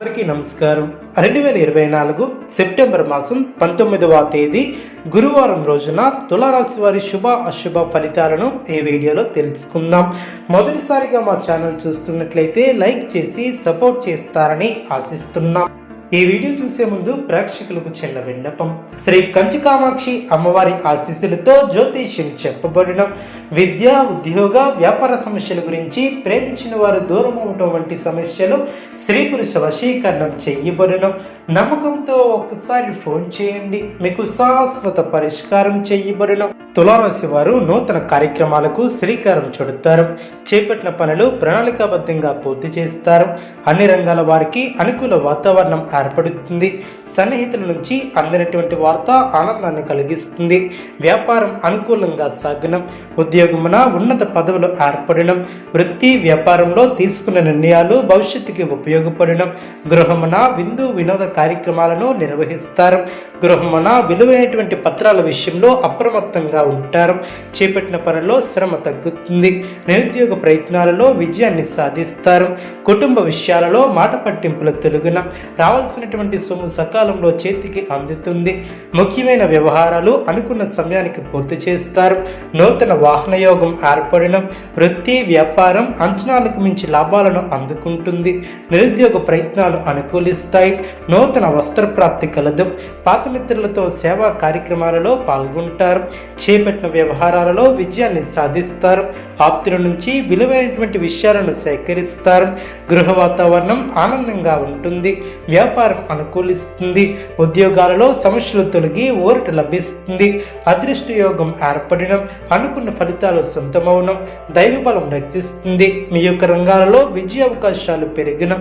అందరికీ నమస్కారం. 2024 సెప్టెంబర్ మాసం 19వ తేదీ గురువారం రోజున తులారాశి వారి శుభ అశుభ ఫలితాలను ఈ వీడియోలో తెలుసుకుందాం. మొదటిసారిగా మా ఛానల్ చూస్తున్నట్లయితే లైక్ చేసి సపోర్ట్ చేస్తారని ఆశిస్తున్నాం. ఈ వీడియో చూసే ముందు ప్రేక్షకులకు చిన్న విన్నపం. శ్రీ కంచి కామాక్షి అమ్మవారి ఆశీస్సులతో జ్యోతిష్యం చెప్పబడిన విద్య, ఉద్యోగ, వ్యాపార సమస్యల గురించి, ప్రేమించిన వారు దూరం అవటం వంటి సమస్యలు, స్త్రీ పురుష వశీకరణం చెయ్యబడిన నమ్మకంతో ఒక్కసారి ఫోన్ చేయండి, మీకు శాశ్వత పరిష్కారం చెయ్యబడిన. తులారాశి వారు నూతన కార్యక్రమాలకు శ్రీకారం చుడతారు. చేపట్టిన పనులు ప్రణాళికాబద్ధంగా పూర్తి చేస్తారు. అన్ని రంగాల వారికి అనుకూల వాతావరణం ఏర్పడుతుంది. సన్నిహితుల నుంచి అందినటువంటి వార్త ఆనందాన్ని కలిగిస్తుంది. వ్యాపారం అనుకూలంగా సాగనం. ఉద్యోగమున ఉన్నత పదవులు ఏర్పడడం. వృత్తి వ్యాపారంలో తీసుకున్న నిర్ణయాలు భవిష్యత్తుకి ఉపయోగపడడం. గృహమున విందు వినోద కార్యక్రమాలను నిర్వహిస్తారు. గృహమున విలువైనటువంటి పత్రాల విషయంలో అప్రమత్తంగా ఉంటారు. చేపట్టిన పనుల్లో శ్రమ తగ్గుతుంది. నిరుద్యోగ ప్రయత్నాలలో విజయాన్ని సాధిస్తారు. కుటుంబ విషయాలలో మాట పట్టింపుల తొలగున రావాల్సినటువంటి సొమ్ము సకాలంలో చేతికి అందుతుంది. ముఖ్యమైన వ్యవహారాలు అనుకున్న సమయానికి పూర్తి చేస్తారు. నూతన వాహన యోగం ఏర్పడడం. వృత్తి వ్యాపారం అంచనాలకు మించి లాభాలను అందుకుంటుంది. నిరుద్యోగ ప్రయత్నాలు అనుకూలిస్తాయి. నూతన వస్త్ర ప్రాప్తి కలదు. పాత మిత్రులతో సేవా కార్యక్రమాలలో పాల్గొంటారు. చేపట్టిన వ్యవహారాలలో విజయాన్ని సాధిస్తారు. ఆప్తుల నుంచి విలువైనటువంటి విషయాలను సేకరిస్తారు. గృహ వాతావరణం ఆనందంగా ఉంటుంది. వ్యాపారం అనుకూలిస్తుంది. ఉద్యోగాలలో సమస్యలు తొలగి ఊరట లభిస్తుంది. అదృష్ట యోగం ఏర్పడడం. అనుకున్న ఫలితాలు సొంతమవడం. దైవబలం రక్షిస్తుంది. మీ యొక్క రంగాలలో విజయ అవకాశాలు పెరిగిన.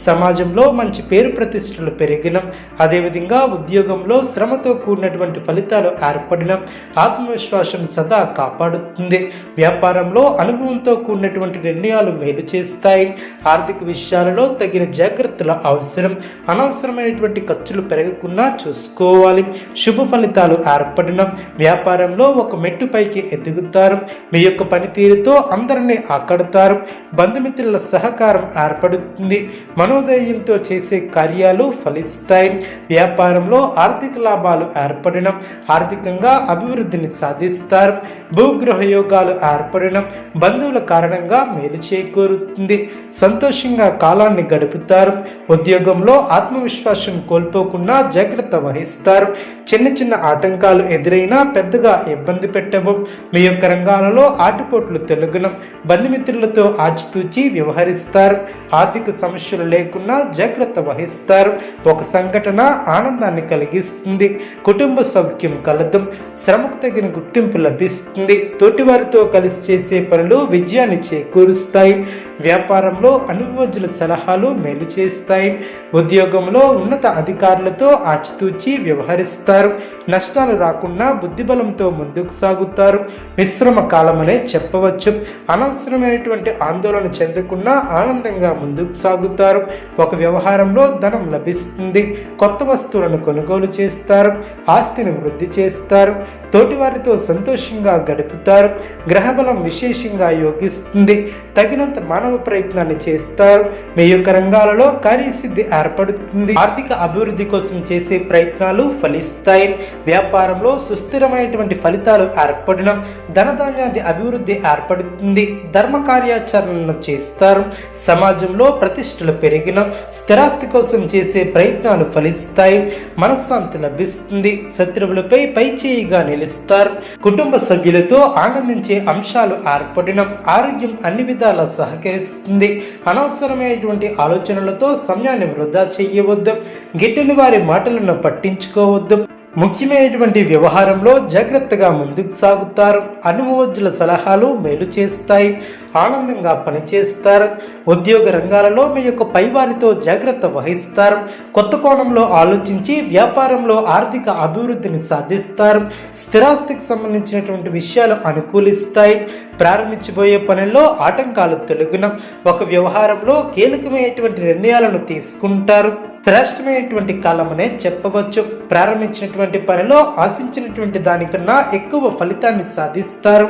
సమాజంలో మంచి పేరు ప్రతిష్టలు పెరిగిన. అదేవిధంగా ఉద్యోగంలో శ్రమతో కూడినటువంటి ఫలితాలు ఏర్పడిన. ఆత్మవిశ్వాసం సదా కాపాడుతుంది. వ్యాపారంలో అనుభవంతో కూడినటువంటి నిర్ణయాలు మేలు చేస్తాయి. ఆర్థిక విషయాలలో తగిన జాగ్రత్తల అవసరం. అనవసరమైనటువంటి ఖర్చులు పెరగకుండా చూసుకోవాలి. శుభ ఫలితాలు ఏర్పడిన. వ్యాపారంలో ఒక మెట్టు పైకి ఎదుగుతారు. మీ యొక్క పనితీరుతో అందరినీ ఆకడతారు. బంధుమిత్రుల సహకారం ఏర్పడుతుంది. మనోధైర్యంతో చేసే కార్యాలు ఫలిస్తాయి. వ్యాపారంలో ఆర్థిక లాభాలు ఏర్పడడం. ఆర్థికంగా అభివృద్ధిని సాధిస్తారు. భూగృహ యోగాలు ఏర్పడడం. బంధువుల కారణంగా మేలు చేకూరుతుంది. సంతోషంగా కాలాన్ని గడుపుతారు. ఉద్యోగంలో ఆత్మవిశ్వాసం కోల్పోకుండా జాగ్రత్త వహిస్తారు. చిన్న చిన్న ఆటంకాలు ఎదురైనా పెద్దగా ఇబ్బంది పెట్టవు. మీ యొక్క రంగాలలో ఆటుపోట్లు తొలగడం. బంధుమిత్రులతో ఆచితూచి వ్యవహరిస్తారు. ఆర్థిక సమస్యలు లేకుండా జాగ్రత్త వహిస్తారు. ఒక సంఘటన ఆనందాన్ని కలిగిస్తుంది. కుటుంబ సౌఖ్యం కలదు. శ్రమకు తగిన గుర్తింపు లభిస్తుంది. తోటివారితో కలిసి చేసే పనులు విజయాన్ని చేకూరుస్తాయి. వ్యాపారంలో అనుభవజ్ఞుల సలహాలు మేలు చేస్తాయి. ఉద్యోగంలో ఉన్నత అధికారులతో ఆచితూచి వ్యవహరిస్తారు. నష్టాలు రాకుండా బుద్ధిబలంతో ముందుకు సాగుతారు. మిశ్రమ కాలమనే చెప్పవచ్చు. అనవసరమైనటువంటి ఆందోళన చెందకుండా ఆనందంగా ముందుకు సాగుతారు. ఒక వ్యవహారంలో ధనం లభిస్తుంది. కొత్త వస్తువులను కొనుగోలు చేస్తారు. ఆస్తిని వృద్ధి చేస్తారు. తోటివారితో సంతోషంగా గడుపుతారు. గ్రహబలం విశేషంగా యోగిస్తుంది. తగినంత మానవ ప్రయత్నాన్ని చేస్తారు. మీ యొక్క రంగాలలో కార్యసిద్ధి ఏర్పడుతుంది. ఆర్థిక అభివృద్ధి కోసం చేసే ప్రయత్నాలు ఫలిస్తాయి. వ్యాపారంలో సుస్థిరమైనటువంటి ఫలితాలు ఏర్పడడం. ధనధాన్యాది అభివృద్ధి ఏర్పడుతుంది. ధర్మ కార్యాచరణను చేస్తారు. సమాజంలో ప్రతిష్టలు పెరిగిన. స్థిరాస్తి కోసం చేసే ప్రయత్నాలు ఫలిస్తాయి. మనశ్శాంతి లభిస్తుంది. శత్రువులపై పైచేయిగా నిలుస్తారు. కుటుంబ సభ్యులతో ఆనందించే అంశాలు ఏర్పడిన. ఆరోగ్యం అన్ని విధాలా సహకరిస్తుంది. అనవసరమైనటువంటి ఆలోచనలతో సమయాన్ని వృధా చేయవద్దు. గిట్టని వారి మాటలను పట్టించుకోవద్దు. ముఖ్యమైనటువంటి వ్యవహారంలో జాగ్రత్తగా ముందుకు సాగుతారు. అనుభవజ్ఞుల సలహాలు మేలు చేస్తాయి. ఆనందంగా పనిచేస్తారు. ఉద్యోగ రంగాలలో మీ యొక్క పైవారితో జాగ్రత్త వహిస్తారు. కొత్త కోణంలో ఆలోచించి వ్యాపారంలో ఆర్థిక అభివృద్ధిని సాధిస్తారు. స్థిరాస్తికి సంబంధించినటువంటి విషయాలు అనుకూలిస్తాయి. ప్రారంభించబోయే పనుల్లో ఆటంకాలు తొలగున. ఒక వ్యవహారంలో కీలకమైనటువంటి నిర్ణయాలను తీసుకుంటారు. శ్రేష్టమైనటువంటి కాలమనే చెప్పవచ్చు. ప్రారంభించినటువంటి పనిలో ఆశించినటువంటి దానికన్నా ఎక్కువ ఫలితాన్ని సాధిస్తారు.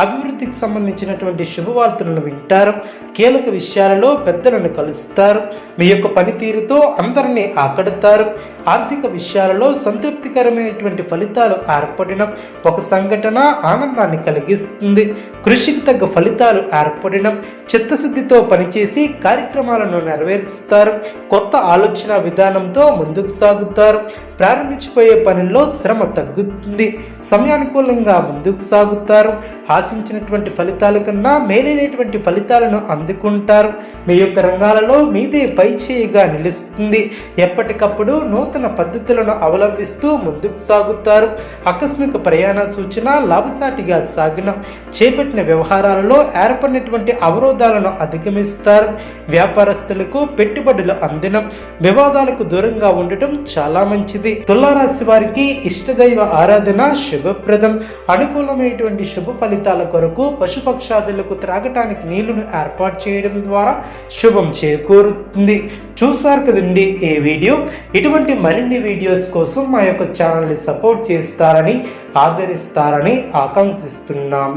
అభివృద్ధికి సంబంధించినటువంటి శుభవార్తలను వింటారు. కీలక విషయాలలో పెద్దలను కలుస్తారు. మీ యొక్క పనితీరుతో అందరినీ ఆకడతారు. ఆర్థిక విషయాలలో సంతృప్తికరమైనటువంటి ఫలితాలు ఏర్పడడం, ఒక సంఘటన ఆనందాన్ని కలిగిస్తుంది. కృషికి తగ్గ ఫలితాలు ఏర్పడడం, చిత్తశుద్ధితో పనిచేసి కార్యక్రమాలను నెరవేరుస్తారు. కొత్త ఆలోచన విధానంతో ముందుకు సాగుతారు. ప్రారంభించిపోయే పనుల్లో శ్రమ తగ్గుతుంది. సమయానుకూలంగా ముందుకు సాగుతారు. ఆశించినటువంటి ఫలితాల కన్నా మేలైనటువంటి ఫలితాలను అందుకుంటారు. మీ యొక్క రంగాలలో మీదే పై చేయిగా నిలుస్తుంది. ఎప్పటికప్పుడు నూతన పద్ధతులను అవలంబిస్తూ ముందుకు సాగుతారు. ఆకస్మిక ప్రయాణ సూచన లాభసాటిగా సాగిన చేపట్టిన వ్యవహారాలలో ఏర్పడినటువంటి అవరోధాలను అధిగమిస్తారు. వ్యాపారస్తులకు పెట్టుబడులు అందడం, వివాదాలకు దూరంగా ఉండటం చాలా మంచిది. తులారాశి వారికి ఇష్టదైవ ఆరాధన శుభప్రదం. అనుకూలమైనటువంటి శుభ ఫలితాల కొరకు పశుపక్షాదులకు త్రాగటానికి నీళ్లను ఏర్పాటు చేయడం ద్వారా శుభం చేకూరుతుంది. చూసారు కదండి ఈ వీడియో. ఇటువంటి మరిన్ని వీడియోస్ కోసం మా యొక్క ఛానల్ని సపోర్ట్ చేస్తారని, ఆదరిస్తారని ఆకాంక్షిస్తున్నాం.